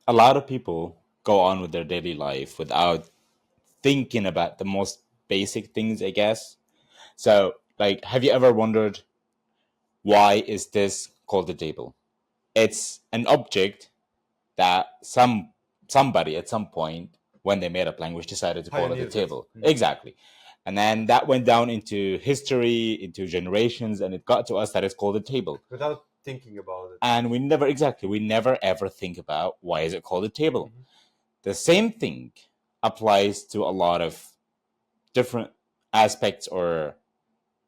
a lot of people go on with their daily life without thinking about the most basic things, I guess. So, like, have you ever wondered why is this called a table? It's an object that somebody at some point when they made up language decided to call it a Pioneered it. table. Exactly. And then that went down into history, into generations, and it got to us that it's called a table. Without thinking about it. And we never ever think about why is it called a table. Mhm. The same thing applies to a lot of different aspects or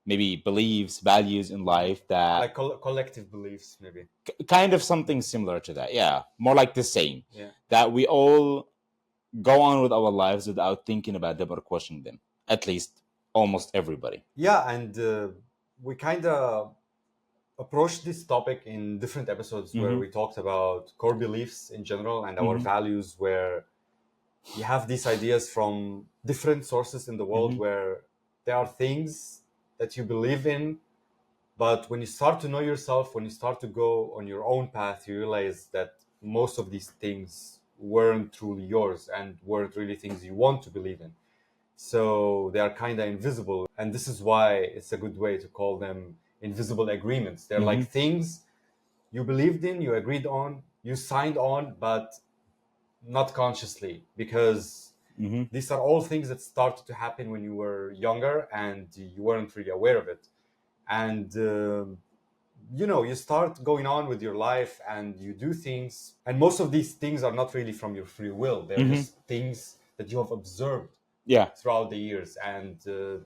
maybe beliefs, values in life that Like collective beliefs, maybe. kind of something similar to that. Yeah, more like the same. Yeah. That we all go on with our lives without thinking about them or questioning them. At least almost everybody. Yeah, and we kind of approached this topic in different episodes where Mm-hmm. we talked about core beliefs in general and our Mm-hmm. values, where you have these ideas from different sources in the world Mm-hmm. where there are things that you believe in, but when you start to know yourself, when you start to go on your own path, you realize that most of these things weren't truly yours and weren't really things you want to believe in. So they are kind of invisible, and this is why it's a good way to call them invisible agreements. They're Mm-hmm. like things you believed in, you agreed on, you signed on, but not consciously, because Mm-hmm. these are all things that started to happen when you were younger and you weren't really aware of it. And you start going on with your life and you do things, and most of these things are not really from your free will. They're Mm-hmm. just things that you have observed Yeah, throughout the years, and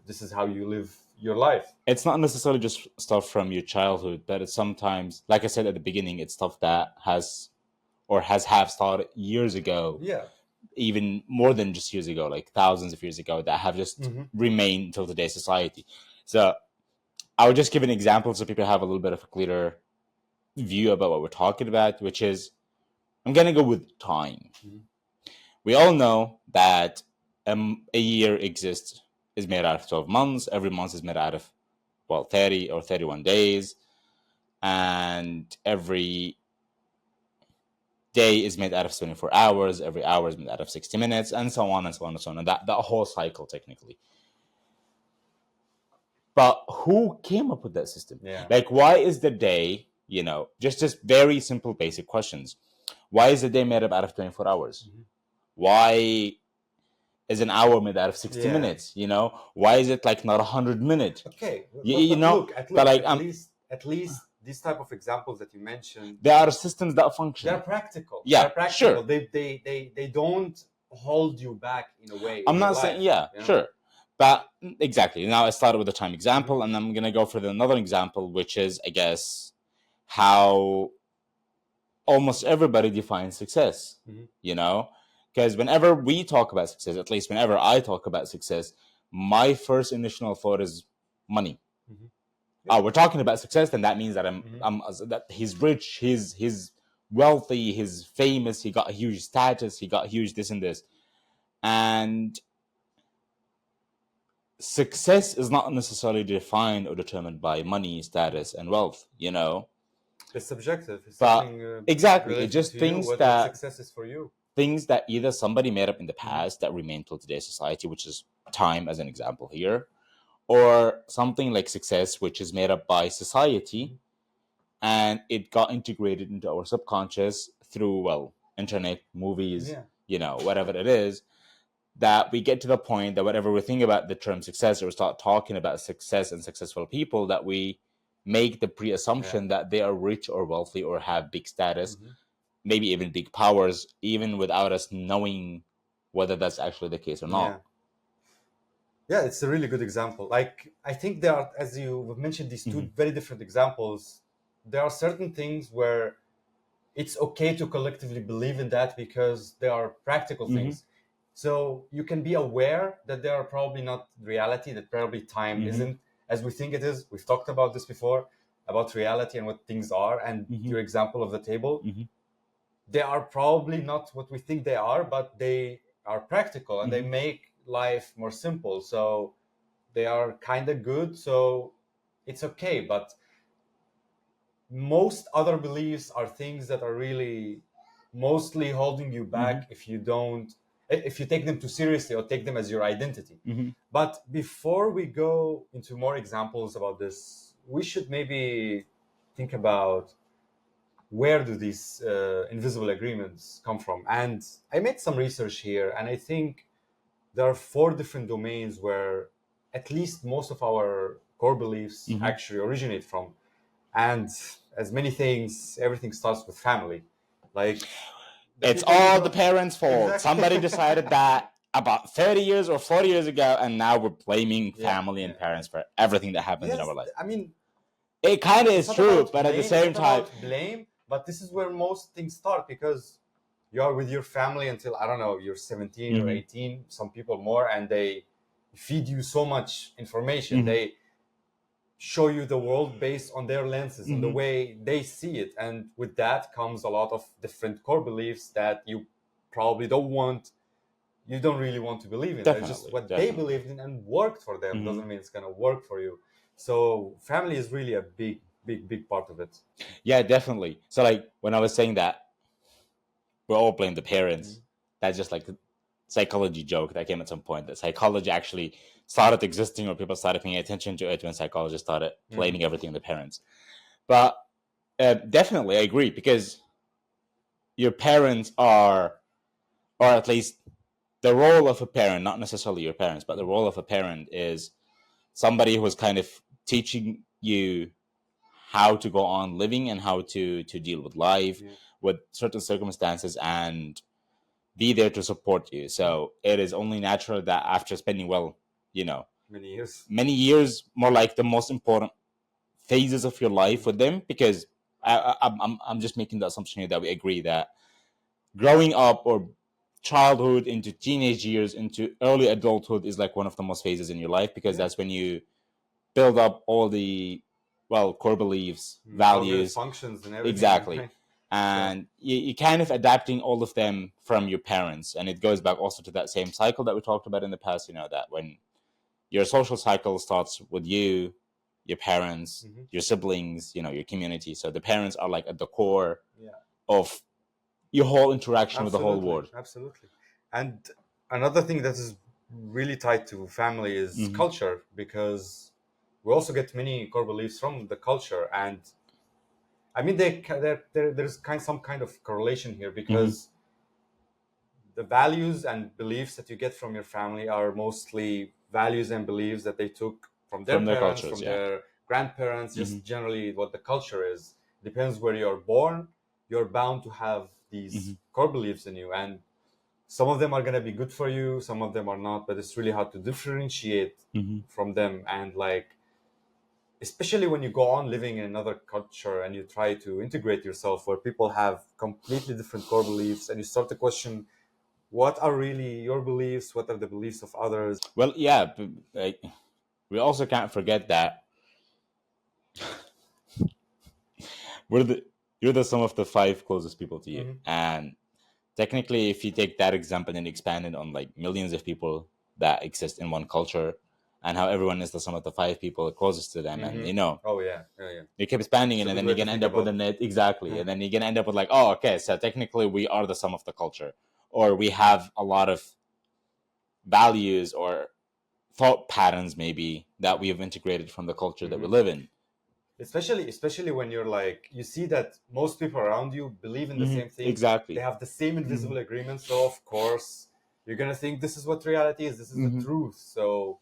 this is how you live your life. it's not necessarily just stuff from your childhood, but it's sometimes, like I said at the beginning, it's stuff that has or has have started years ago, Yeah. even more than just years ago, like thousands of years ago, that have just Hmm. remained until today's society. So I would just give an example so people have a little bit of a clearer view about what we're talking about, which is I'm gonna go with time. Hmm. We all know that a year exists is made out of 12 months. Every month is made out of 30 or 31 days, and every day is made out of 24 hours. Every hour is made out of 60 minutes, and so on and so on and so on. And that whole cycle, technically. But who came up with that system? Yeah. Like, why is the day, just very simple, basic questions. Why is the day made up out of 24 hours? Hmm. Why is an hour made out of 60 Yeah. minutes? Why is it like not 100 minutes? Okay, You, but you but know, look at but look like, at least these type of examples that you mentioned, there are systems that they're function. practical. Yeah, They're practical. sure. They don't hold you back in a way in I'm your not saying, life. yeah, You know. sure. But exactly. Now I started with a time Hmm. example, and I'm going to go for another example, which is, I guess, how almost everybody defines success, Hmm. you know? Because whenever we talk about success, at least whenever I talk about success, my first initial thought is money. Hmm. Oh, Yeah. we're talking about success, then that means that Hmm. that he's rich, he's wealthy, he's famous, he got a huge status, he got huge this and this. And success is not necessarily defined or determined by money, status, and wealth. It's subjective. It's But something exactly, it's related just to you. What success is for you. things that either somebody made up in the Hmm. past that remain till today's society, which is time as an example here, or something like success, which is made up by society Hmm. and it got integrated into our subconscious through, well, internet, movies, Yeah. whatever it is, that we get to the point that whatever we think about the term success or we start talking about success and successful people, that we make the Yeah. pre-assumption that they are rich or wealthy or have big status, Hmm. maybe even big powers, even without us knowing whether that's actually the case or Yeah. not. Yeah, it's a really good example. Like, I think there are, as you mentioned, these two Hmm. very different examples. There are certain things where it's okay to collectively believe in that because they are practical Hmm. things. So you can be aware that they are probably not reality, that probably time Hmm. isn't as we think it is. We've talked about this before, about reality and what things are. And Hmm. your example of the table, Hmm. they are probably not what we think they are, but they are practical and they Hmm. make life more simple. So they are kind of good. So it's okay. But most other beliefs are things that are really mostly holding you back if you don't, if you take them too seriously or take them as your identity. But before we go into more examples about this, we should maybe think about where do these invisible agreements come from. And I made some research here, and I think there are 4 different domains where at least most of our core beliefs actually originate from. And as many things, everything starts with family. Like It's all the parents' fault. Somebody decided that about 30 years or 40 years ago, and now we're blaming family and parents for everything that happens in our life. I mean, it kind of is true, but at the same time, blame. But this is where most things start, because you are with your family until, I don't know, you're 17 or 18, some people more, and they feed you so much information. They show you the world based on their lenses and the way they see it. And with that comes a lot of different core beliefs that you probably you don't really want to believe in. It's just what they believed in and worked for them. Doesn't mean it's going to work for you. So family is really a big part of it. Yeah, definitely. So like when I was saying that we're all blame the parents, that's just like a psychology joke that came at some point, that psychology actually started existing, or people started paying attention to it when psychologists started blaming everything on the parents. But definitely I agree, because your parents are, or at least the role of a parent, not necessarily your parents, but the role of a parent is somebody who's kind of teaching you how to go on living and how to deal with life, with certain circumstances, and be there to support you. So it is only natural that after spending, many years, more like the most important phases of your life with them, because I'm just making the assumption here that we agree that growing up, or childhood into teenage years into early adulthood, is like one of the most phases in your life, because that's when you build up all the core beliefs, values, functions, and everything. Exactly. Right? And you're kind of adapting all of them from your parents. And it goes back also to that same cycle that we talked about in the past, that when your social cycle starts with you, your parents, your siblings, your community. So the parents are like at the core of your whole interaction with the whole world. Absolutely. And another thing that is really tied to family is culture, because we also get many core beliefs from the culture. And I mean, there's some kind of correlation here, because the values and beliefs that you get from your family are mostly values and beliefs that they took from their parents, cultures, from their grandparents, just generally what the culture is. Depends where you're born, you're bound to have these core beliefs in you. And some of them are going to be good for you, some of them are not, but it's really hard to differentiate from them. And like, especially when you go on living in another culture and you try to integrate yourself where people have completely different core beliefs, and you start to question, what are really your beliefs? What are the beliefs of others? Well, yeah, but, we also can't forget that you're the sum of the 5 closest people to you. And technically, if you take that example and expand it on like millions of people that exist in one culture, and how everyone is the sum of the 5 people closest to them, and you keep expanding it, and then you're gonna end up with a net. Exactly. And then you're gonna end up with like, oh, okay, so technically we are the sum of the culture, or we have a lot of values or thought patterns maybe that we have integrated from the culture that we live in. Especially when you're like, you see that most people around you believe in the same thing. Exactly. They have the same invisible agreements. So of course you're gonna think this is what reality is. This is the truth. So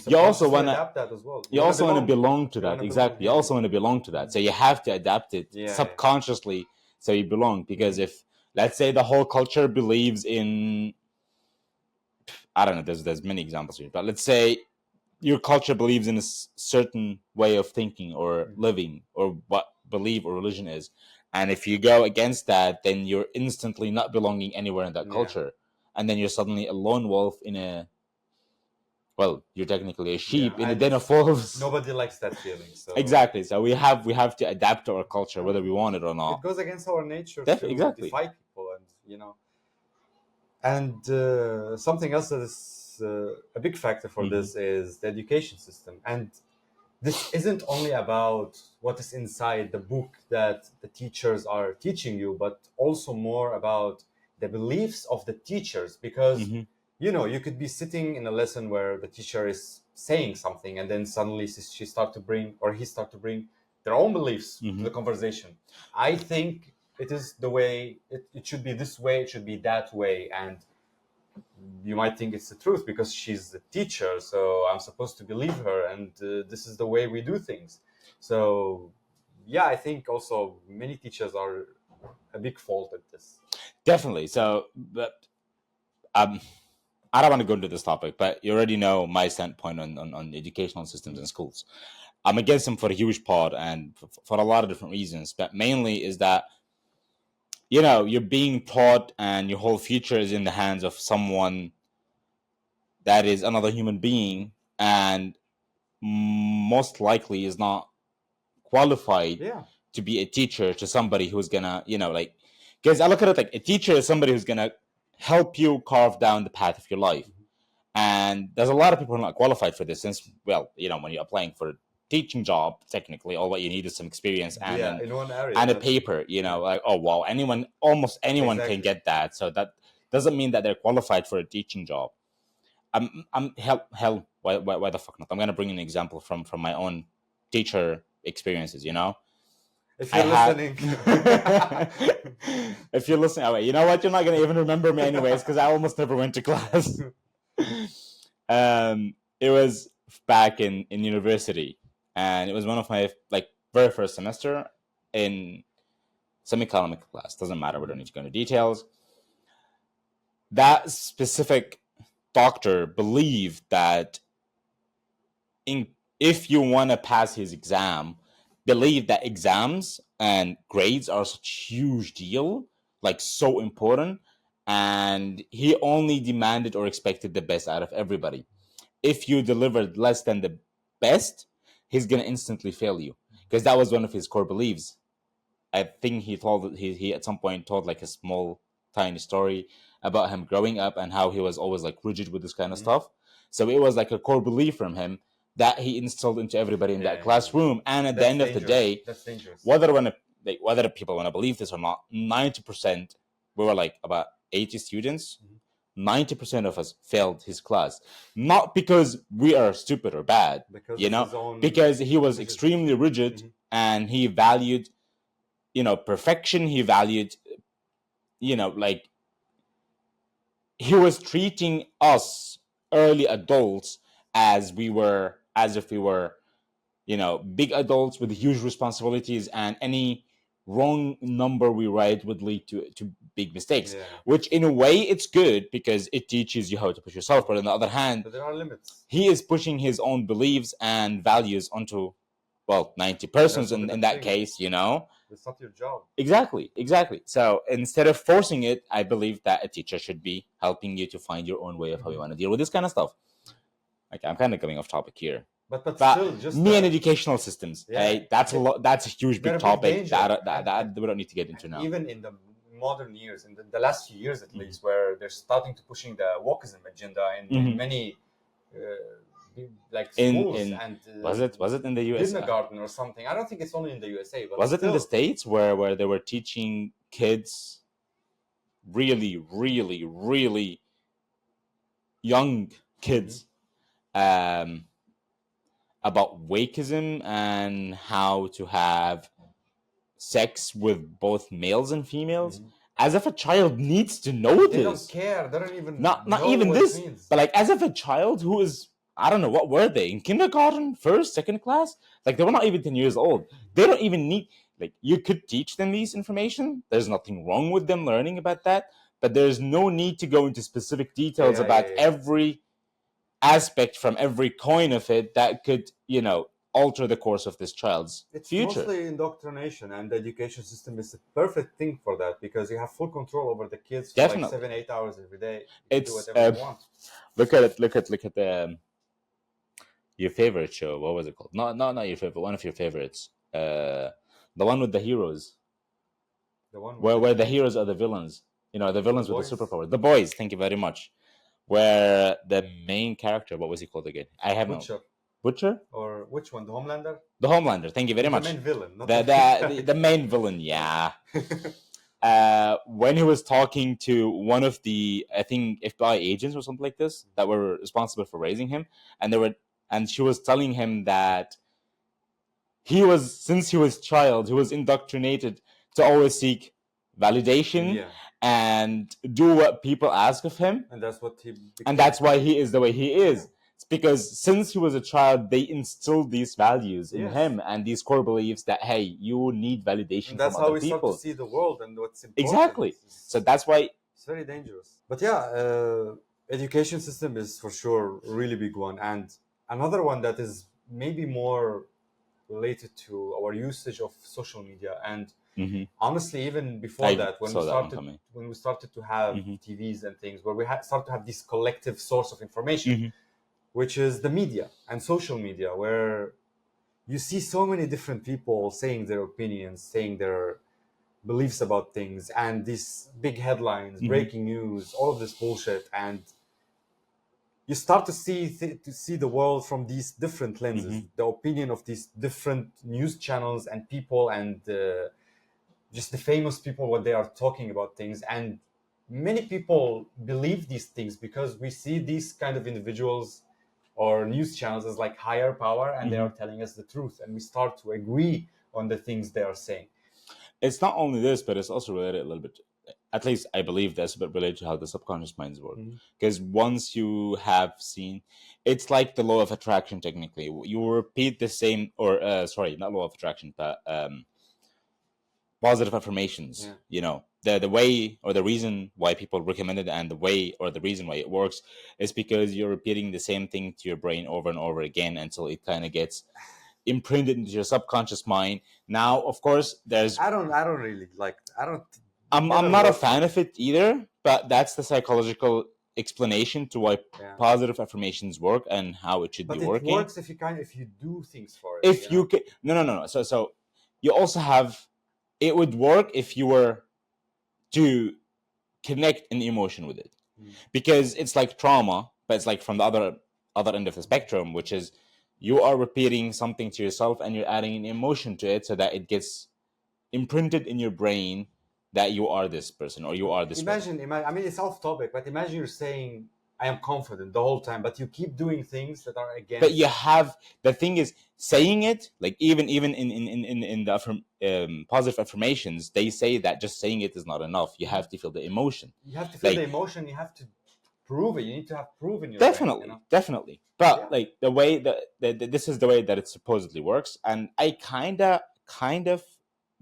you also want to adapt that as well. You also want to belong to that. Exactly. You also want to belong to that. So you have to adapt it subconsciously so you belong. Because if, let's say, the whole culture believes in, I don't know, there's many examples here, but let's say your culture believes in a certain way of thinking or living, or what belief or religion is. And if you go against that, then you're instantly not belonging anywhere in that culture. And then you're suddenly a lone wolf in a, you're technically a sheep in a den of wolves. Nobody likes that feeling. So. Exactly. So we have to adapt to our culture, whether we want it or not. It goes against our nature to defy people, and And something else that is a big factor for this is the education system. And this isn't only about what is inside the book that the teachers are teaching you, but also more about the beliefs of the teachers. Because, Hmm. you know, you could be sitting in a lesson where the teacher is saying something, and then suddenly she start to bring, or he start to bring their own beliefs to Hmm. the conversation. I think it is the way it should be, this way, it should be that way. And you might think it's the truth because she's the teacher, so I'm supposed to believe her, and this is the way we do things. So yeah, I think also many teachers are a big fault at this. Definitely. So, but um, I don't want to go into this topic, but you already know my standpoint on educational systems in schools. I'm against them for a huge part and for a lot of different reasons, but mainly is that, you know, you're being taught and your whole future is in the hands of someone that is another human being and most likely is not qualified Yeah. to be a teacher to somebody who's gonna, you know, like, because I look at it like a teacher is somebody who's gonna help you carve down the path of your life. And there's a lot of people who are not qualified for this since, well, you know, when you're applying for a teaching job, technically all what you need is some experience Yeah, in one area, and a that's paper, you yeah, know, like, oh wow, anyone, almost anyone can exactly. get that. So that doesn't mean that they're qualified for a teaching job. I'm hell, why the fuck not? I'm gonna bring an example from my own teacher experiences, you know. If I you're had listening. if you're listening, oh wait, you know what, you're not gonna even remember me anyways because I almost never went to class. It was back in university, and it was one of my like very first semester in semi-economic class. Doesn't matter, we don't need to go into details. That specific doctor believed that in if you want to pass his exam, believe that exams and grades are such a huge deal, like so important, and he only demanded or expected the best out of everybody. If you delivered less than the best, he's gonna instantly fail you because that was one of his core beliefs. I think he at some point told like a small tiny story about him growing up and how he was always like rigid with this kind of Mhm. stuff. So it was like a core belief from him that he instilled into everybody in that Yeah, yeah. classroom. And at the That's end of the dangerous. day, That's dangerous. whether people want to believe this or not, 90%, we were like about 80 students. Mhm. 90% of us failed his class, not because we are stupid or bad, Because you of know, his own because he was rigid. extremely rigid Mhm. and he valued, you know, perfection. He valued, you know, like, he was treating us early adults as if we were, you know, big adults with huge responsibilities, and any wrong number we write would lead to big mistakes, Yeah. which in a way it's good because it teaches you how to push yourself. But on the other hand, But there are limits. he is pushing his own beliefs and values onto, well, 90 And persons that's a bit in of that thing. case, you know. That's not your job. Exactly. So instead of forcing it, I believe that a teacher should be helping you to find your own way of how you Mhm. want to deal with this kind of stuff. Okay, I'm kind of going off topic here, But but still, just me and educational systems, yeah, hey, that's a lot. That's a huge they're big a big topic danger. that we don't need to get into now. Even in the modern years, in the last few years at Mhm. least, where they're starting to pushing the wokeism agenda in Mhm. many like In schools in and was it in the US? kindergarten or something. I don't think it's only in the USA, but Was it in the still. States where they were teaching kids, really young Mhm. kids, about wakeism and how to have sex with both males and females, Mhm. as if a child needs to know They don't this. care. They don't even Not know even what it this, means. but like as if a child who is, I don't know, what were they, in kindergarten, first, second class, like they were not even 10 years old. They don't even need, like, you could teach them these information, there's nothing wrong with them learning about that, but there's no need to go into specific details Yeah, yeah, about yeah. every aspect from every coin of it that could, you know, alter the course of this child's It's future. mostly indoctrination, and the education system is a perfect thing for that because you have full control over the kids for like Definitely. 7, 8 hours every day. You can do It's whatever you want. look at the your favorite show. What was it called? Not your favorite. One of your favorites. The one with the heroes, The one with where the the heroes are the villains. You know, the the villains with the boys, superpower. The boys. Thank you very much. Where the main character, what was he called again? I haven't. butcher. Butcher? Or which one? The Homelander? The Homelander. Thank you very The much. main villain, not The main villain, yeah. When he was talking to one of the, I think, FBI agents or something like this that were responsible for raising him, and she was telling him that since he was child, he was indoctrinated to always seek validation Yeah. and do what people ask of him, And that's what he became. and that's why he is the way he is. It's because since he was a child, they instilled these values in Yes. him and these core beliefs that, hey, you need validation And that's from how other we start people. to see the world and what's important. Exactly. So that's why It's very dangerous. But yeah, education system is for sure a really big one. And another one that is maybe more related to our usage of social media. And honestly, even before that, when we started to have TVs and things, where we start to have this collective source of information, which is the media and social media, where you see so many different people saying their opinions, saying their beliefs about things, and these big headlines, breaking news, all of this bullshit, and you start to see the world from these different lenses, the opinion of these different news channels and people, and just the famous people, what they are talking about things. And many people believe these things because we see these kind of individuals or news channels as like higher power, and they are telling us the truth, and we start to agree on the things they are saying. It's not only this, but it's also related a little bit, at least I believe that's a bit related to how the subconscious minds work. Because once you have seen, it's like the law of attraction, technically. You repeat the same, or not law of attraction, but positive affirmations. The way or the reason why people recommend it, and the way or the reason why it works, is because you're repeating the same thing to your brain over and over again until it kind of gets imprinted into your subconscious mind. Now, of course, there's I don't really like. I'm not a fan of it either, but that's the psychological explanation to why positive affirmations work and how it should be working. But it works if you do things for it. If you can, no. So you also have, it would work if you were to connect an emotion with it, because it's like trauma, but it's like from the other end of the spectrum, which is you are repeating something to yourself and you're adding an emotion to it so that it gets imprinted in your brain that you are this person or you are this imagine I mean, it's off topic, but imagine you're saying I am confident the whole time, but you keep doing things that are against. But you have, the thing is, saying it, like even in the positive affirmations, they say that just saying it is not enough. You have to feel the emotion. You have to feel the emotion. You have to prove it. You need to have proof in your definitely brain, definitely. But like the way that this is the way that it supposedly works, and I kind of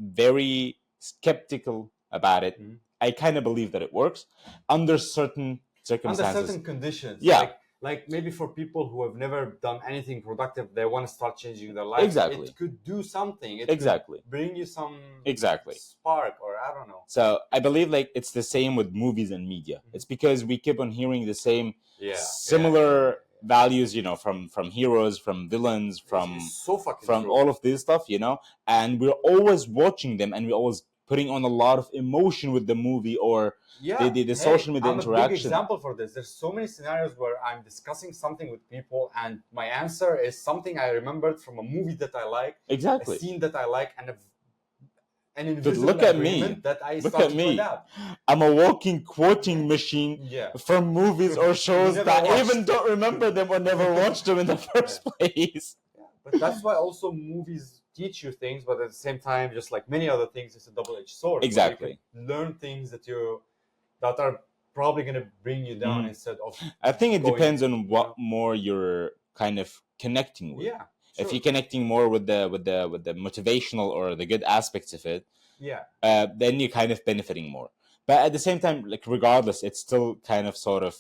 very skeptical about it. I kind of believe that it works under certain circumstances, under certain conditions. Yeah, like maybe for people who have never done anything productive, they want to start changing their life. Exactly. It could do something. It exactly could bring you some spark, or I don't know. So I believe like it's the same with movies and media. It's because we keep on hearing the same similar values, from heroes, from villains, from all of this stuff, and we're always watching them, and we're always putting on a lot of emotion with the movie or the social media interaction. I'm a big example for this. There's so many scenarios where I'm discussing something with people, and my answer is something I remembered from a movie that I like, exactly, a scene that I like, and an invisible agreement that I look at me. I'm a walking quoting machine from movies or shows that I even don't remember them or never watched them in the first place. But that's why also movies teach you things, but at the same time, just like many other things, it's a double-edged sword. Exactly. You can learn things that are probably going to bring you down instead of. I think it depends on what more you're kind of connecting with. Yeah. Sure. If you're connecting more with the motivational or the good aspects of it, then you're kind of benefiting more. But at the same time, like regardless, it's still kind of sort of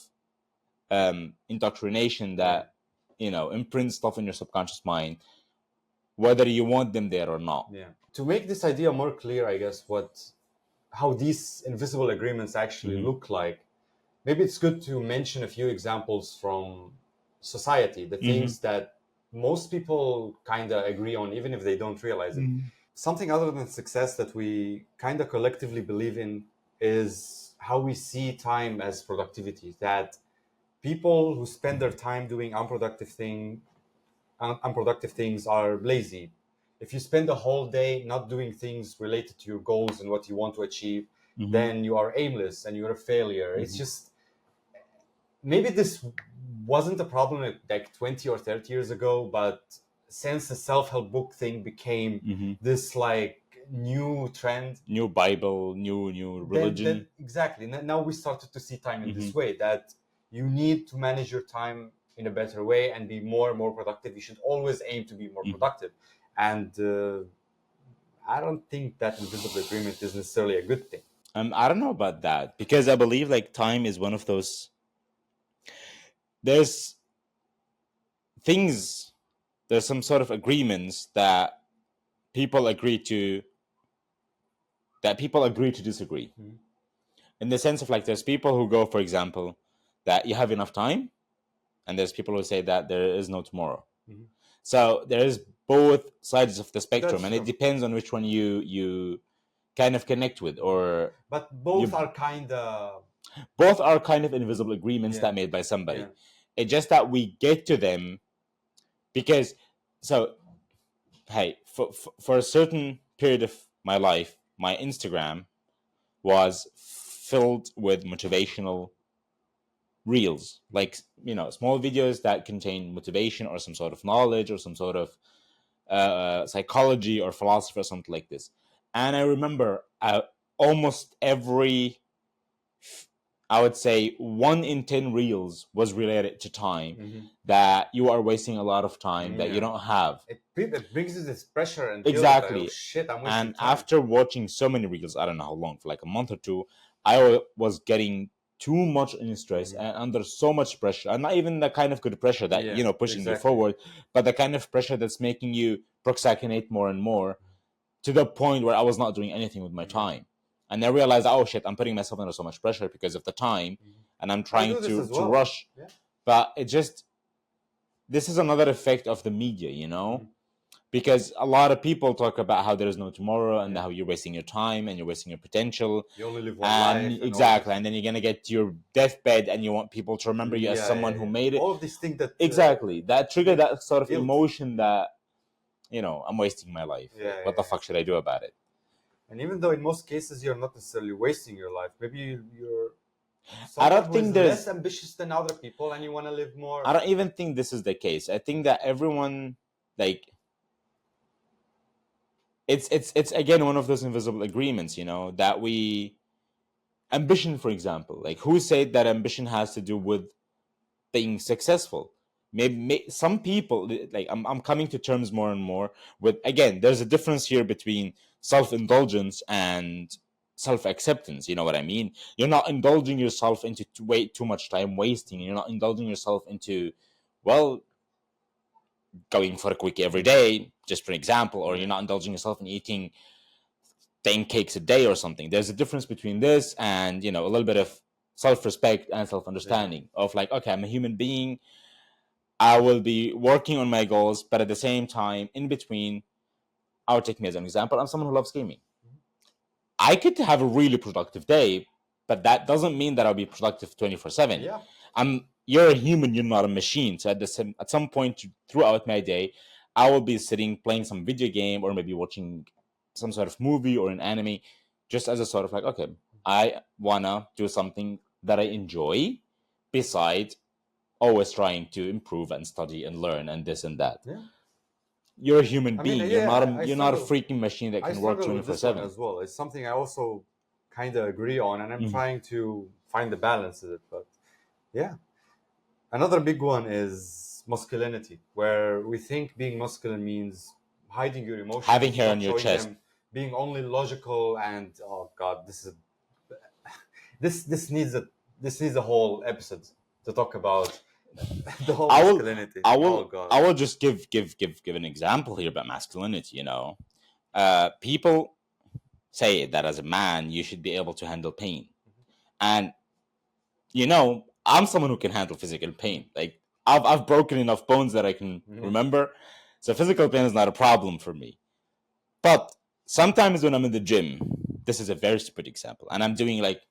indoctrination that imprints stuff in your subconscious mind, whether you want them there or not. Yeah. To make this idea more clear, I guess how these invisible agreements actually look like. Maybe it's good to mention a few examples from society, the things that most people kind of agree on, even if they don't realize it. Something other than success that we kind of collectively believe in is how we see time as productivity. That people who spend their time doing unproductive things unproductive things are lazy. If you spend the whole day not doing things related to your goals and what you want to achieve, Mm-hmm. then you are aimless and you're a failure. It's Mm-hmm. just, maybe this wasn't a problem like 20 or 30 years ago, but since the self-help book thing became Mm-hmm. this like new trend, New Bible, new religion. then exactly, now we started to see time in Mm-hmm. this way, that you need to manage your time in a better way and be more and more productive. You should always aim to be more Mm-hmm. productive. And I don't think that invisible agreement is necessarily a good thing. I don't know about that, because I believe like time is one of those. There's things. There's some sort of agreements that people agree to. That people agree to disagree. Mhm. In the sense of like, there's people who go, for example, that you have enough time, and there's people who say that there is no tomorrow. Mhm. So there is both sides of the spectrum, That's and it true. depends on which one you kind of connect with, or But both you are kind of, both are kind of invisible agreements yeah, that made by somebody. yeah. It's just that we get to them because, so hey, for a certain period of my life, my Instagram was filled with motivational reels, like, small videos that contain motivation or some sort of knowledge or some sort of psychology or philosophy or something like this. And I remember almost every, I would say 1 in 10 reels was related to time, Mhm. that you are wasting a lot of time that you Yeah. don't have. It brings you this pressure and guilt that, oh Exactly. shit, I'm wasting And time. after watching so many reels, I don't know how long, for like a month or two, I was getting too much in stress Mhm. and under so much pressure, and not even the kind of good pressure that Yeah, pushing you exactly. forward, but the kind of pressure that's making you procrastinate more and more, to the point where I was not doing anything with my Yeah. time. And I realized, oh shit, I'm putting myself under so much pressure because of the time, and I'm I trying do this to as to well. rush. Yeah. But it just, this is another effect of the media, Mhm. because a lot of people talk about how there is no tomorrow, and Yeah. how you're wasting your time and you're wasting your potential. You only live one And life and all exactly, this. and then you're gonna get to your deathbed and you want people to remember you as Yeah, someone yeah, who yeah. made it. All of these things that Exactly, that trigger yeah, that sort of guilt. emotion that, I'm wasting my life. Yeah, Like, yeah, what the yeah. fuck should I do about it? And even though in most cases you're not necessarily wasting your life, maybe you're I someone don't who is think less there's ambitious than other people and you want to live more. I don't even think this is the case. I think that everyone, like, it's again one of those invisible agreements, that we ambition, for example. Like, who said that ambition has to do with being successful? Maybe some people, like, I'm coming to terms more and more with, again, there's a difference here between self-indulgence and self-acceptance. You know what I mean? You're not indulging yourself into way too much time wasting. You're not indulging yourself into, well, going for a quick every day, just for example, or you're Yeah. not indulging yourself in eating 10 cakes a day or something. There's a difference between this and, a little bit of self-respect and Yeah. self-understanding of like, okay, I'm a human being. I will be working on my goals, but at the same time, in between, I'll take me as an example. I'm someone who loves gaming. I could have a really productive day, but that doesn't mean that I'll be productive 24/7. Yeah. You're a human, you're not a machine. So at some point throughout my day, I will be sitting playing some video game, or maybe watching some sort of movie or an anime, just as a sort of like, okay, I wanna do something that I enjoy, besides always trying to improve and study and learn and this and that. Yeah. You're a human I mean, being. yeah, You're not a freaking machine that I can work struggle twenty with four this one seven. as well. It's something I also kind of agree on, and I'm Mm-hmm. trying to find the balance of it. But yeah, another big one is masculinity, where we think being masculine means hiding your emotions, Having hair not on your showing chest. them, being only logical, and oh god, this needs a whole episode to talk about the whole I will, masculinity. I Oh will, god. I will just give an example here about masculinity. People say that as a man, you should be able to handle pain, and I'm someone who can handle physical pain. Like, I've broken enough bones that I can Mhm. remember, so physical pain is not a problem for me. But sometimes when I'm in the gym, this is a very stupid example, and I'm doing like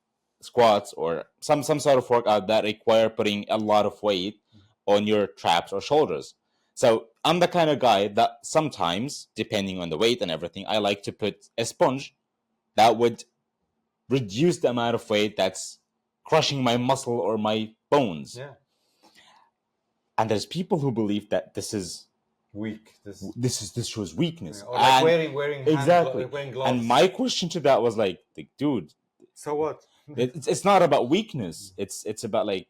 squats or some sort of workout that require putting a lot of weight on your traps or shoulders. So I'm the kind of guy that sometimes, depending on the weight and everything, I like to put a sponge that would reduce the amount of weight that's crushing my muscle or my bones. Yeah. And there's people who believe that this Weak. shows weakness. Or like And wearing exactly. wearing gloves. And my question to that was like, dude, so what? it's not about weakness. It's about like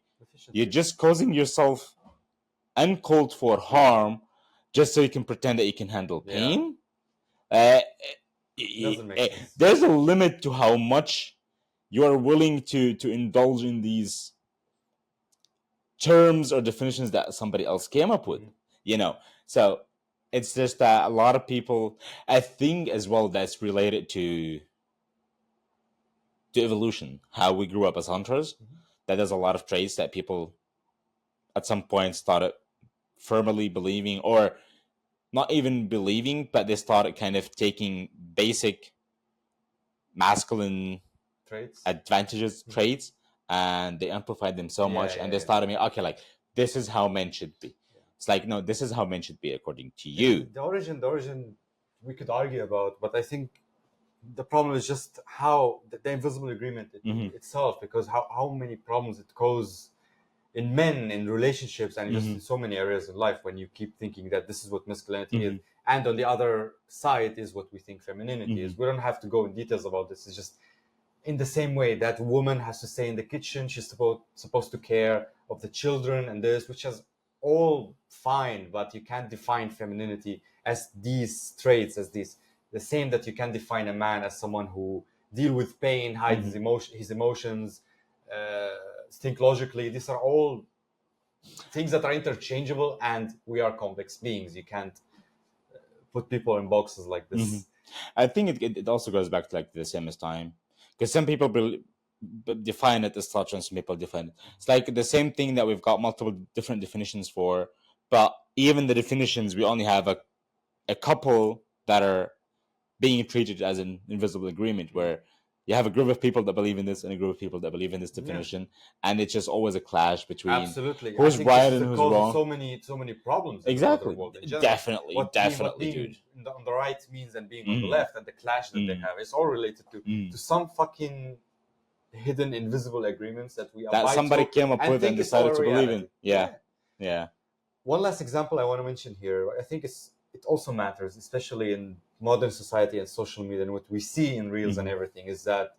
you're just causing yourself uncalled for harm just so you can pretend that you can handle pain. Doesn't make sense. There's a limit to how much you are willing to indulge in these terms or definitions that somebody else came up with, you know. So it's just that a lot of people, I think as well, that's related to evolution, how we grew up as hunters. That there's a lot of traits that people at some point started firmly believing, or not even believing, but they started kind of taking basic masculine traits, traits, and they amplified them so much, and they started me, okay, like this is how men should be. It's like, no, this is how men should be according to you. The origin we could argue about, but I think the problem is just how the invisible agreement itself, because how many problems it causes in men, in relationships, and just in so many areas in life, when you keep thinking that this is what masculinity is, and on the other side is what we think femininity is. We don't have to go in details about this. It's just in the same way that woman has to stay in the kitchen, she's supposed to care of the children and this, which is all fine, but you can't define femininity as these traits, as these, the same that you can define a man as someone who deal with pain, hide his emotions, think logically. These are all things that are interchangeable, and we are complex beings. You can't put people in boxes like this. I think it also goes back to like the same as time, because some people define it as such and some people define it. It's like the same thing that we've got multiple different definitions for, but even the definitions, we only have a couple that are being treated as an invisible agreement, where you have a group of people that believe in this and a group of people that believe in this definition, and it's just always a clash between who's right and who's wrong. So many problems. Exactly. Definitely, what dude. On the right means and being on the left, and the clash that they have, it's all related to some fucking hidden invisible agreements that we that somebody came up with and decided to believe in. Yeah. One last example I want to mention here. I think it also matters, especially in modern society and social media, and what we see in reels and everything, is that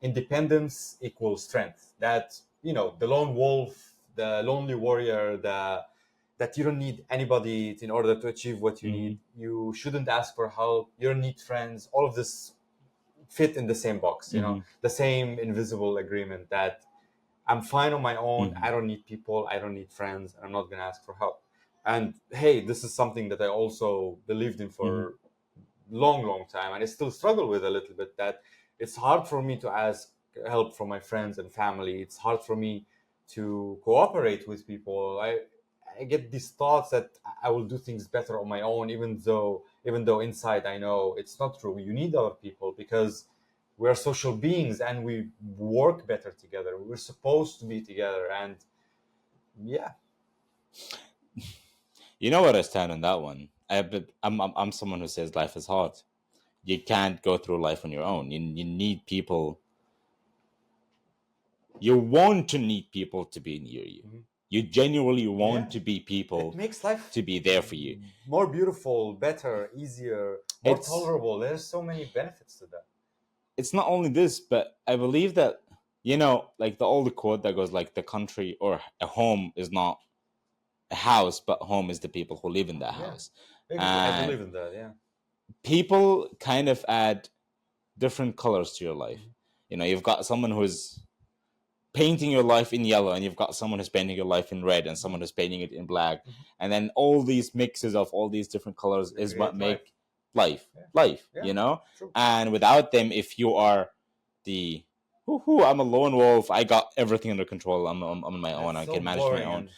independence equals strength. That, you know, the lone wolf, the lonely warrior, that you don't need anybody in order to achieve what you need. You shouldn't ask for help. You don't need friends. All of this fit in the same box, you know, the same invisible agreement that I'm fine on my own. I don't need people. I don't need friends. And I'm not going to ask for help. And hey, this is something that I also believed in for long time, and I still struggle with a little bit, that it's hard for me to ask help from my friends and family. It's hard for me to cooperate with people. I get these thoughts that I will do things better on my own, even though inside I know it's not true. You need other people, because we're social beings and we work better together. We're supposed to be together. And yeah. You know what I stand on that one. I'm someone who says life is hard. You can't go through life on your own. You need people. You want to need people to be near you. You genuinely want to be people. It makes life to be there for you. More beautiful, better, easier, more tolerable. There's so many benefits to that. It's not only this, but I believe that, you know, like the old quote that goes like, the country or a home is not a house, but home is the people who live in that house. I believe in that, yeah. People kind of add different colors to your life. You know, you've got someone who's painting your life in yellow, and you've got someone who's painting your life in red, and someone who's painting it in black. And then all these mixes of all these different colors is what make life, you know? True. And without them, if you are the I'm a lone wolf, I got everything under control, I'm on my own, I can manage my own,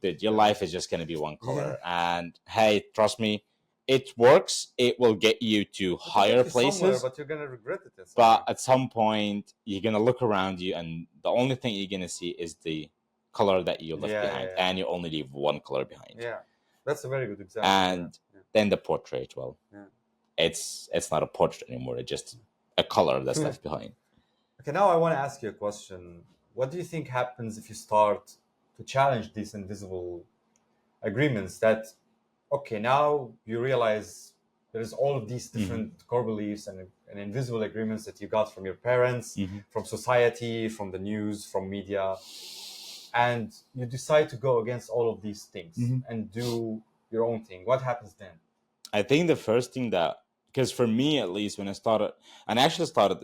dude, your life is just going to be one color. And hey, trust me, it works. It will get you to higher places, but you're going to regret it. But at some point, you're going to look around you, and the only thing you're going to see is the color that you left behind. And you only leave one color behind. Yeah. That's a very good example. And then the portrait, well, Yeah. it's not a portrait anymore. It's just a color that's Yeah. left behind. Okay, now I want to ask you a question. What do you think happens if you start to challenge these invisible agreements that, okay, now you realize there's all of these different core beliefs and invisible agreements that you got from your parents, from society, from the news, from media, and you decide to go against all of these things and do your own thing. What happens then? I think the first thing that, because for me at least, when I started, and I actually started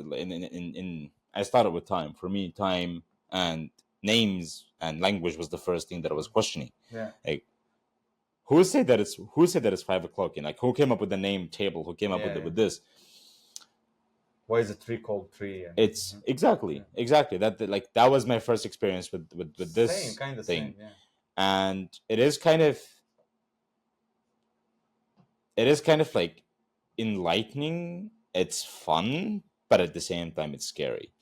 I started with time. For me, time and names and language was the first thing that I was questioning. Yeah. Like, who said that it's 5 o'clock? And like, who came up with the name table? Who came up with Yeah. with this? Why is a tree called tree? And, It's exactly that was my first experience with this same, kind of thing, same, yeah. and it is kind of like enlightening. It's fun, but at the same time it's scary,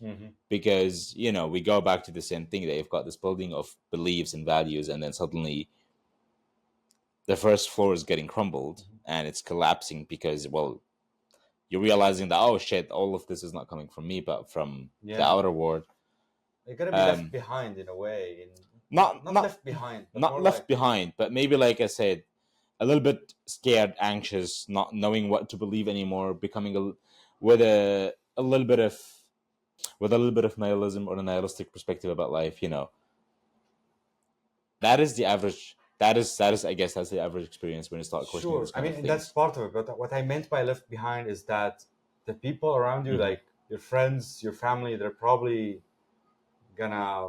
because we go back to the same thing, that you've got this building of beliefs and values, and then suddenly the first floor is getting crumbled and it's collapsing, because, well, you're realizing that, oh shit, all of this is not coming from me but from the outer world. You're gonna be left behind in a way. Not left behind, but not more left like, behind, but maybe, like I said, a little bit scared, anxious, not knowing what to believe anymore, becoming with a little bit of nihilism, or a nihilistic perspective about life. That is the average. That is, I guess, that's the average experience when you start questioning sure. this I kind mean, of and things. that's part of it. But what I meant by left behind is that the people around you, like your friends, your family, they're probably gonna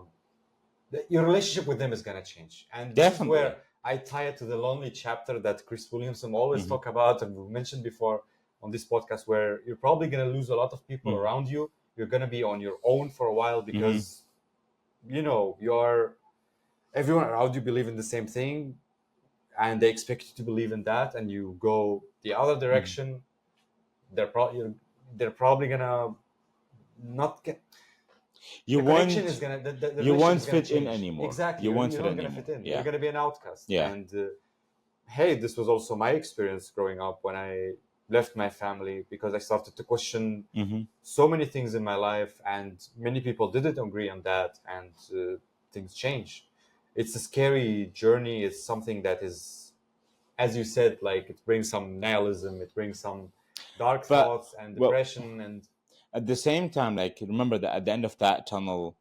your relationship with them is gonna change. And this is Definitely. where I tie it to the lonely chapter that Chris Williamson always talk about, and we've mentioned before on this podcast, where you're probably gonna lose a lot of people around you. You're gonna be on your own for a while because you're everyone around you believe in the same thing, and they expect you to believe in that, and you go the other direction. They're probably gonna not get. You The connection is won't gonna the you relationship won't is gonna fit in change. anymore. Exactly, You won't you're fit not in gonna fit anymore. in. Yeah. You're gonna be an outcast. Yeah. And hey, this was also my experience growing up when I left my family, because I started to question so many things in my life, and many people didn't agree on that, and things changed. It's a scary journey. It's something that is, as you said, like, it brings some nihilism, it brings some dark But, thoughts and well, depression. And at the same time, like, remember that at the end of that tunnel,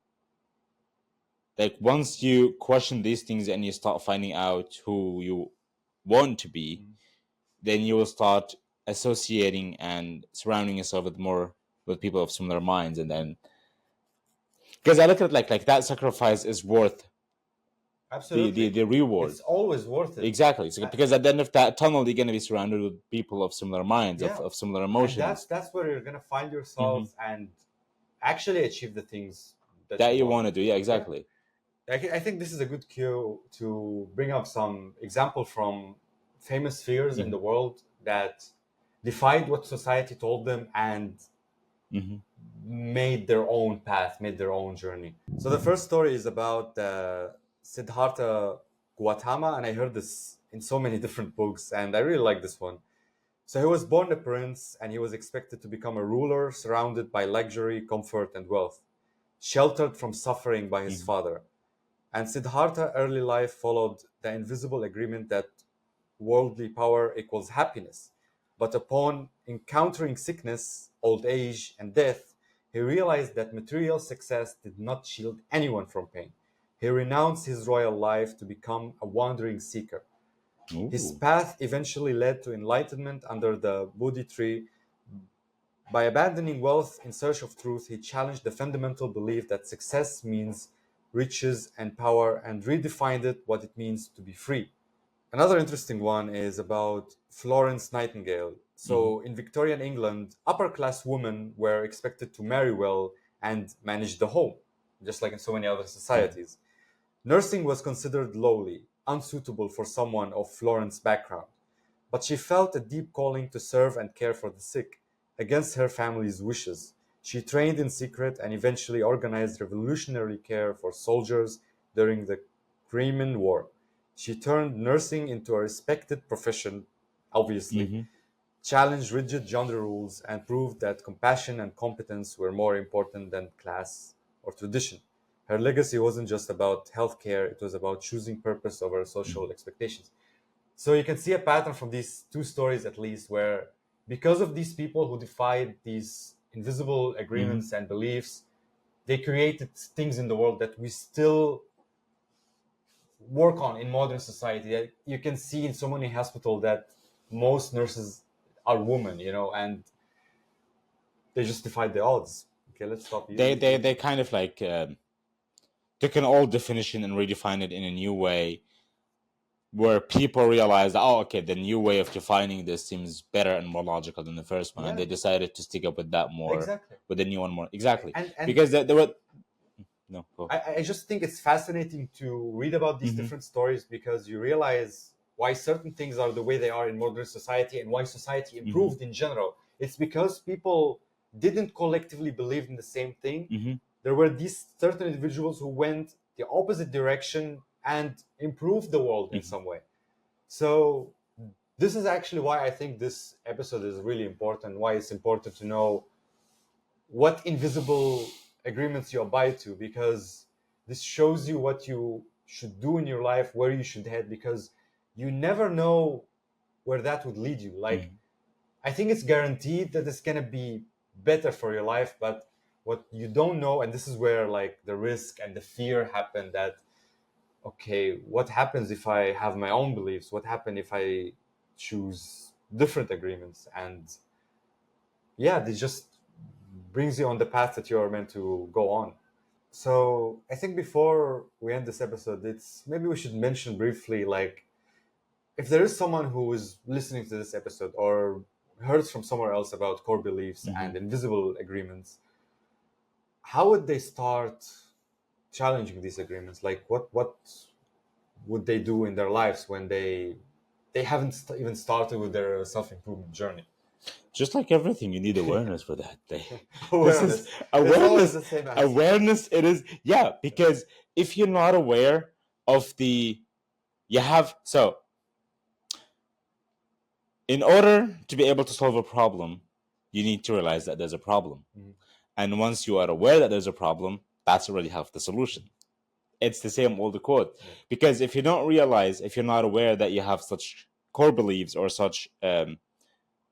like, once you question these things and you start finding out who you want to be, then you will start associating and surrounding yourself with people of similar minds. And then, because I look at it like that sacrifice is worth absolutely, the reward. it's always worth it. Exactly. So, because at the end of that tunnel, you're going to be surrounded with people of similar minds, Yeah. of similar And emotions that's where you're gonna find yourself and actually achieve the things that you want to do. Yeah, exactly. I think this is a good cue to bring up some example from famous figures in the world that defied what society told them and made their own path, made their own journey. So the first story is about Siddhartha Gautama, and I heard this in so many different books, and I really like this one. So he was born a prince, and he was expected to become a ruler surrounded by luxury, comfort, and wealth, sheltered from suffering by his father. And Siddhartha's early life followed the invisible agreement that worldly power equals happiness. But upon encountering sickness, old age, and death, he realized that material success did not shield anyone from pain. He renounced his royal life to become a wandering seeker. His path eventually led to enlightenment under the Bodhi tree. By abandoning wealth in search of truth, he challenged the fundamental belief that success means riches and power, and redefined it what it means to be free. Another interesting one is about Florence Nightingale. So in Victorian England, upper class women were expected to marry well and manage the home, just like in so many other societies. Nursing was considered lowly, unsuitable for someone of Florence's background, but she felt a deep calling to serve and care for the sick, against her family's wishes. She trained in secret and eventually organized revolutionary care for soldiers during the Crimean War. She turned nursing into a respected profession, obviously, Mm-hmm. challenged rigid gender rules, and proved that compassion and competence were more important than class or tradition. Her legacy wasn't just about healthcare, it was about choosing purpose over social expectations. So you can see a pattern from these two stories, at least, where because of these people who defied these invisible Mm-hmm. agreements and beliefs, they created things in the world that we still work on in modern society. You can see in so many hospitals that most nurses are women, and they just defied the odds. Okay, let's stop They you. they they kind of like took an old definition and redefined it in a new way, where people realized, oh, okay, the new way of defining this seems better and more logical than the first one, and Yeah, they decided to stick up with that more, exactly. with the new one more. Exactly, And because there were no. Go. I just think it's fascinating to read about these Mm-hmm. different stories because you realize why certain things are the way they are in modern society and why society Mm-hmm. improved in general. It's because people didn't collectively believe in the same thing. Mm-hmm. There were these certain individuals who went the opposite direction and improved the world in Mm-hmm. some way. So this is actually why I think this episode is really important, why it's important to know what invisible agreements you abide to, because this shows you what you should do in your life, where you should head, because you never know where that would lead you. Like, Mm-hmm. I think it's guaranteed that it's going to be better for your life, but what you don't know, and this is where like the risk and the fear happen, that okay, what happens if I have my own beliefs? What happens if I choose different agreements? And yeah, this just brings you on the path that you're meant to go on. So I think before we end this episode, it's maybe we should mention briefly, like, if there is someone who is listening to this episode or heard from somewhere else about core beliefs Mm-hmm. and invisible agreements, how would they start challenging these agreements? Like, what would they do in their lives when they haven't even started with their self improvement journey? Just like everything, you need awareness for that. This is Awareness. It's always awareness. the same answer. Awareness. It is, yeah. Because if you're not aware of you have so in order to be able to solve a problem, you need to realize that there's a problem. Mhm. And once you are aware that there's a problem, that's already half the solution. It's the same old quote. Yeah. Because if you don't realize, if you're not aware that you have such core beliefs or such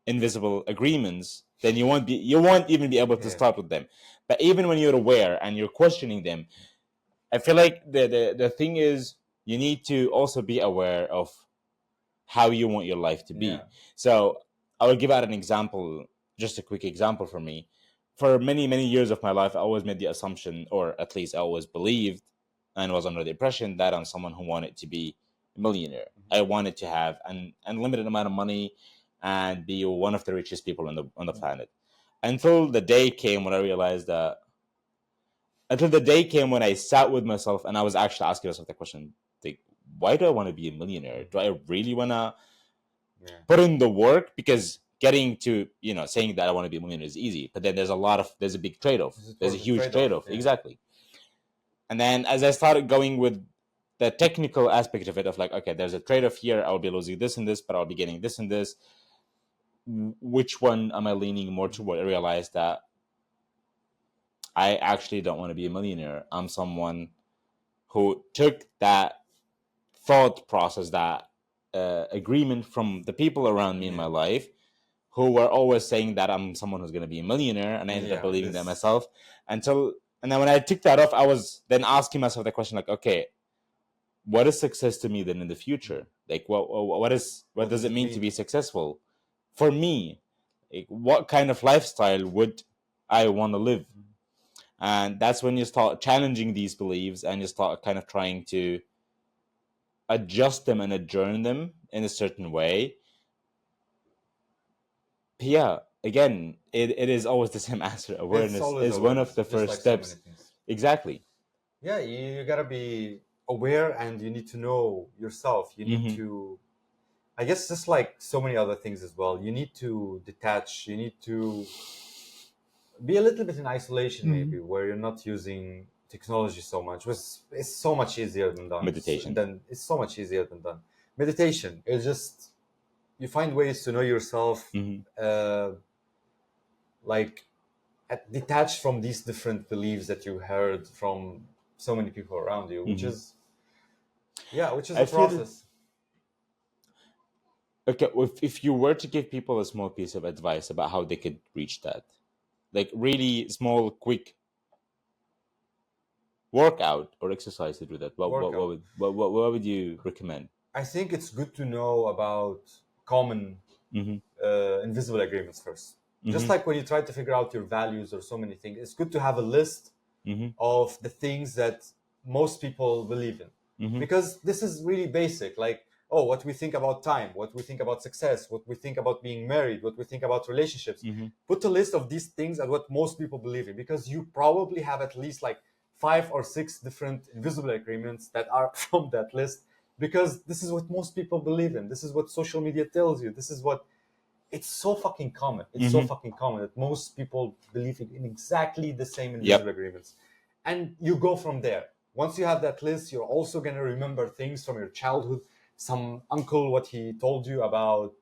invisible agreements, then you won't even be able to Yeah. start with them. But even when you're aware and you're questioning them, I feel like the thing is you need to also be aware of how you want your life to Yeah. be. So I will give out an example, just a quick example for me. For many years of my life, I always made the assumption, or at least I always believed and was under the impression that I'm someone who wanted to be a millionaire. I wanted to have an unlimited amount of money and be one of the richest people on the planet. Until the day came when I realized that until the day came when I sat with myself and I was actually asking myself the question, like, why do I want to be a millionaire? Do I really want to Yeah. put in the work? Because getting to, saying that I want to be a millionaire is easy, but then there's a big trade-off. This is There's a towards the huge trade-off. trade-off. Yeah. Exactly. And then as I started going with the technical aspect of it, of like, okay, there's a trade-off here. I'll be losing this and this, but I'll be getting this and this. Which one am I leaning more toward? I realized that I actually don't want to be a millionaire. I'm someone who took that thought process, that agreement from the people around me in my Yeah. life, who were always saying that I'm someone who's going to be a millionaire, and I ended up Yeah. believing that myself. And then when I took that off, I was then asking myself the question, like, okay, what is success to me then in the future? Like, what What does does it it mean to mean? be successful for me? Like, what kind of lifestyle would I want to live? And that's when you start challenging these beliefs and you start kind of trying to adjust them and adjourn them in a certain way. Yeah, again, it is always the same answer. It's Awareness always is one of awareness, the just first like so many steps. things. Exactly. Yeah, you gotta be aware and you need to know yourself. You need Hmm. to, I guess, just like so many other things as well, you need to detach. You need to be a little bit in isolation, maybe, where you're not using technology so much. It's so much easier than done. Meditation. It's so much easier than done. Meditation. It's just you find ways to know yourself, Mhm. like detached from these different beliefs that you heard from so many people around you, which Mhm. is which is I a feel process. okay. If you were to give people a small piece of advice about how they could reach that, like really small, quick workout or exercise to do that, Workout. what would you recommend? I think it's good to know about common Mm-hmm. invisible agreements first. Just Mm-hmm. like when you try to figure out your values or so many things, it's good to have a list Mm-hmm. of the things that most people believe in. Mm-hmm. Because this is really basic, like, oh, what we think about time, what we think about success, what we think about being married, what we think about relationships. Mm-hmm. Put a list of these things and what most people believe in, because you probably have at least like 5 or 6 different invisible agreements that are from that list, because this is what most people believe in. This is what social media tells you. This is what it's so fucking common. It's so Mm-hmm. fucking common that most people believe in exactly the same invisible Yep. agreements. And you go from there. Once you have that list, you're also going to remember things from your childhood. Some uncle, what he told you about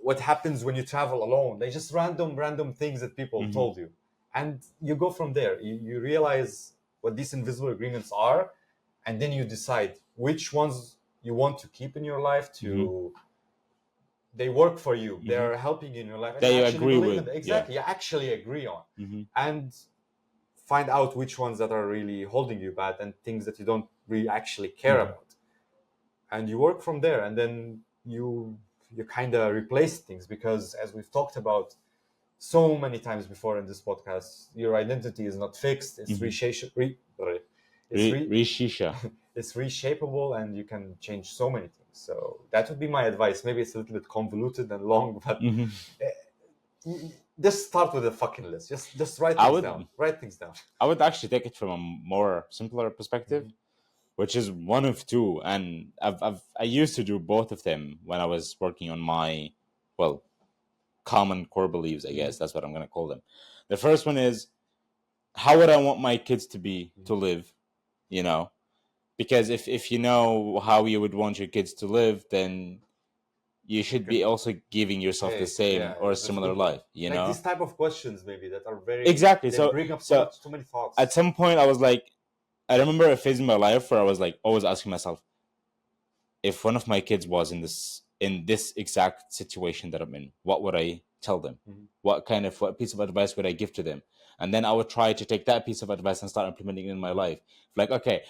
what happens when you travel alone. They just random things that people Mm-hmm. told you. And you go from there. You realize what these invisible agreements are. And then you decide which ones you want to keep in your life to they work for you. Mm-hmm. They're helping you in your life, and That you you actually agree believe with, in them. yeah. Exactly, you actually agree on, Mm-hmm. and find out which ones that are really holding you back and things that you don't really actually care Mm-hmm. about, and you work from there. And then you kind of replace things, because as we've talked about so many times before in this podcast, your identity is not fixed. It's Mm-hmm. it's re- Rishisha. it's reshapeable, and you can change so many things. So that would be my advice. Maybe it's a little bit convoluted and long, but Mm-hmm. just start with a fucking list. Just write I things would down. Write things down. I would actually take it from a more simpler perspective, which is one of two, and I used to do both of them when I was working on my, well, common core beliefs, I guess that's what I'm gonna call them. The first one is, how would I want my kids to live, you know? Because if you know how you would want your kids to live, then you should be can also giving yourself the Hey, same yeah, or a that's a similar good one. life, you Like know? these type of questions, maybe that are very Exactly. they bring up So too many at thoughts. some point I was like, I remember a phase in my life where I was like always asking myself, if one of my kids was in this exact situation that I'm in, what would I tell them? What piece of advice would I give to them? And then I would try to take that piece of advice and start implementing it in my life. Like, okay,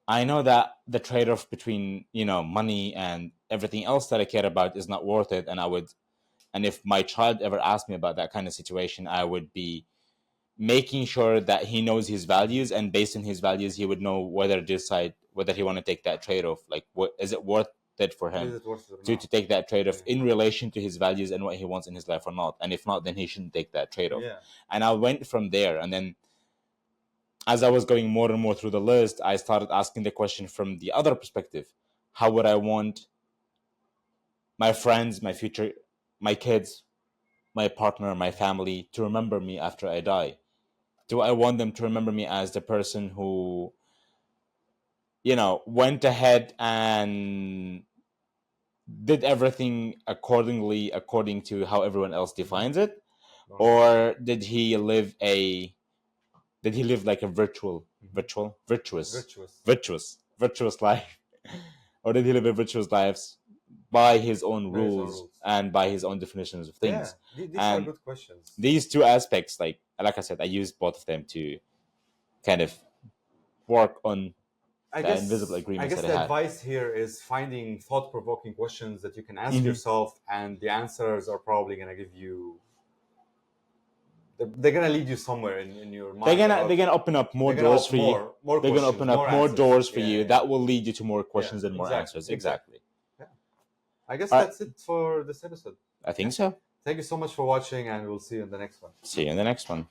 I know that the trade-off between, money and everything else that I care about is not worth it, and if my child ever asked me about that kind of situation, I would be making sure that he knows his values, and based on his values he would know whether to decide whether he want to take that trade-off, like what is it worth it for him Is it worth it or to not? take that trade-off Yeah. in relation to his values and what he wants in his life or not, and if not, then he shouldn't take that trade-off. Yeah. And I went from there, and then as I was going more and more through the list, I started asking the question from the other perspective. How would I want my friends, my future, my kids, my partner, my family to remember me after I die? Do I want them to remember me as the person who, went ahead and did everything according to how everyone else defines it? Or did he live like a Virtuous. virtuous life? Or did he live a virtuous life by his own There is no rules rules. and by his own definitions of Yeah, things? these are And good questions. these two aspects, like I said, I used both of them to kind of work on I the invisible guess I agreements guess that I the had. advice here is finding thought-provoking questions that you can ask Mhm. yourself, and the answers are probably gonna give you. They're gonna lead you somewhere in your They're mind gonna they're about. gonna open up more They're gonna doors open for you. more They're gonna questions, open up more more answers. doors for Yeah, you yeah, that will lead you to more yeah. questions and more Exactly, answers. exactly. Exactly. Yeah. I guess All right. that's it for this episode. I Yeah. think so. Thank you so much for watching, and we'll see you in the next one. See you in the next one.